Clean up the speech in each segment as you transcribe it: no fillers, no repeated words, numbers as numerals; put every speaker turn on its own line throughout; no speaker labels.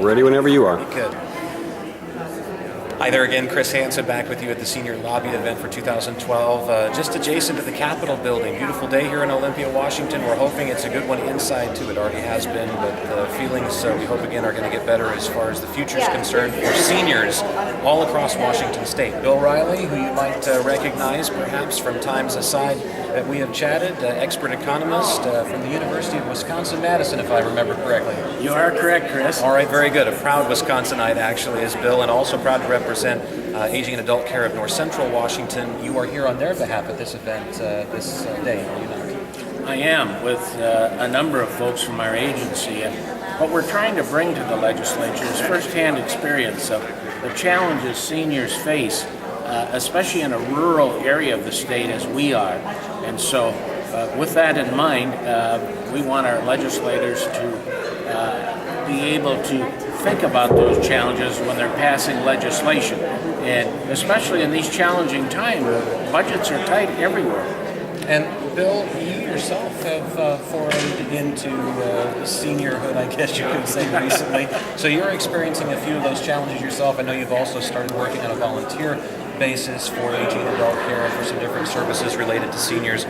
Ready whenever you are.
Good. Hi there again, Chris Hansen back with you at the Senior Lobby event for 2012, just adjacent to the Capitol building. Beautiful day here in Olympia, Washington. We're hoping it's a good one inside too. It already has been, but the feelings we hope again are going to get better as far as the future is concerned for seniors all across Washington State. Bill Riley, who you might recognize perhaps from times aside that we have chatted, expert economist from the University of Wisconsin-Madison, if I remember correctly.
You are correct, Chris.
All right, very good. A proud Wisconsinite actually is Bill, and also proud to represent Aging and Adult Care of North Central Washington. You are here on their behalf at this event this day, are you not?
I am, with a number of folks from our agency. And what we're trying to bring to the legislature is firsthand experience of the challenges seniors face, especially in a rural area of the state as we are. And so with that in mind, we want our legislators to be able to think about those challenges when they're passing legislation. And especially in these challenging times, budgets are tight everywhere.
And Bill, you yourself have forayed into seniorhood, I guess you could say, recently. So you're experiencing a few of those challenges yourself. I know you've also started working on a volunteer basis for aging and adult care and for some different services related to seniors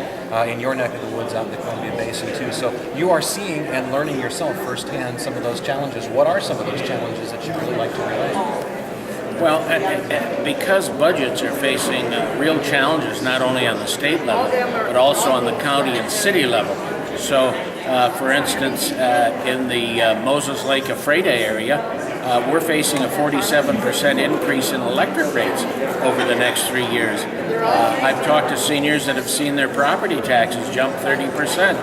in your neck of the woods out in the Columbia Basin too. So you are seeing and learning yourself firsthand some of those challenges. What are some of those challenges that you'd really like to relate?
Well, because budgets are facing real challenges not only on the state level, but also on the county and city level. So, for instance, in the Moses Lake Ephrata area, we're facing a 47% increase in electric rates over the next 3 years. I've talked to seniors that have seen their property taxes jump 30%.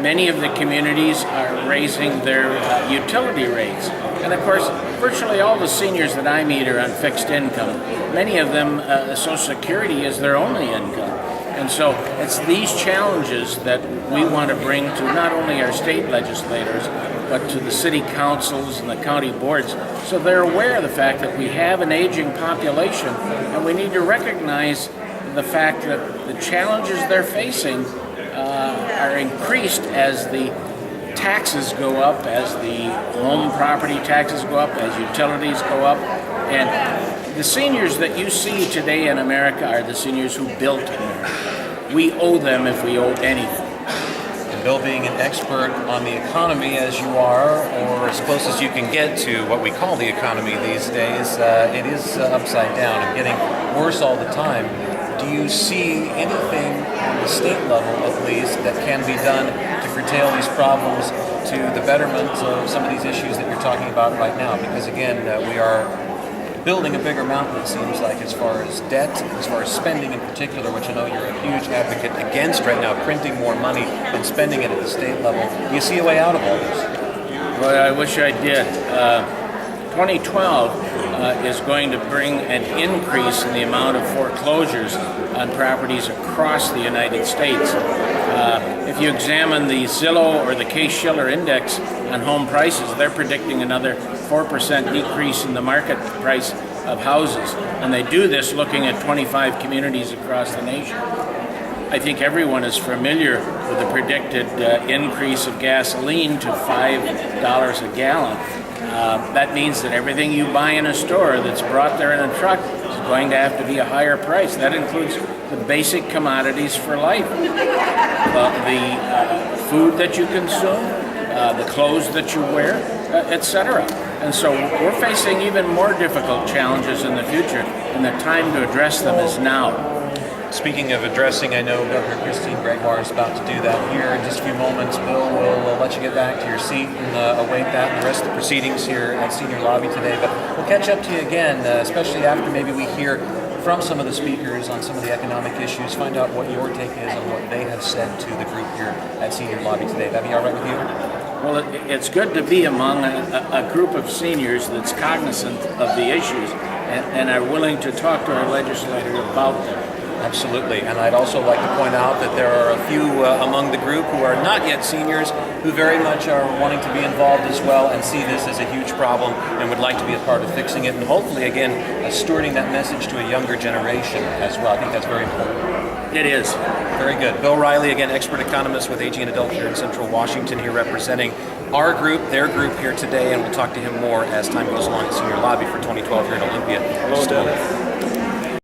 Many of the communities are raising their utility rates. And of course, virtually all the seniors that I meet are on fixed income. Many of them, Social Security is their only income. And so it's these challenges that we want to bring to not only our state legislators, but to the city councils and the county boards, so they're aware of the fact that we have an aging population, and we need to recognize the fact that the challenges they're facing are increased as the taxes go up, as the home property taxes go up, as utilities go up. And the seniors that you see today in America are the seniors who built America. We owe them if we owe anything.
And Bill, being an expert on the economy as you are, or as close as you can get to what we call the economy these days, it is upside down and getting worse all the time. Do you see anything on the state level, at least, that can be done to curtail these problems to the betterment of some of these issues that you're talking about right now? Because again, we are building a bigger mountain, it seems like, as far as debt, as far as spending in particular, which I know you're a huge advocate against right now, printing more money and spending it at the state level. Do you see a way out of all this?
Well, I wish I did. 2012 is going to bring an increase in the amount of foreclosures on properties across the United States. If you examine the Zillow or the Case-Shiller index on home prices, they're predicting another 4% decrease in the market price of houses. And they do this looking at 25 communities across the nation. I think everyone is familiar with the predicted increase of gasoline to $5 a gallon. That means that everything you buy in a store that's brought there in a truck is going to have to be a higher price. That includes the basic commodities for life, the food that you consume, the clothes that you wear, etc. And so we're facing even more difficult challenges in the future, and the time to address them is now.
Speaking of addressing, I know Governor Christine Gregoire is about to do that here in just a few moments. Bill, we'll let you get back to your seat and await that and the rest of the proceedings here at Senior Lobby today. But we'll catch up to you again, especially after maybe we hear from some of the speakers on some of the economic issues, find out what your take is on what they have said to the group here at Senior Lobby today. That'd be all right with you?
Well, it's good to be among a group of seniors that's cognizant of the issues and are willing to talk to our legislator about them.
Absolutely, and I'd also like to point out that there are a few among the group who are not yet seniors who very much are wanting to be involved as well and see this as a huge problem and would like to be a part of fixing it and hopefully, again, stewarding that message to a younger generation as well. I think that's very important.
It is.
Very good. Bill Riley, again, expert economist with Aging and Adult here in Central Washington, here representing our group, their group here today, and we'll talk to him more as time goes along at Senior Lobby for 2012 here in Olympia.
Hello, Doug.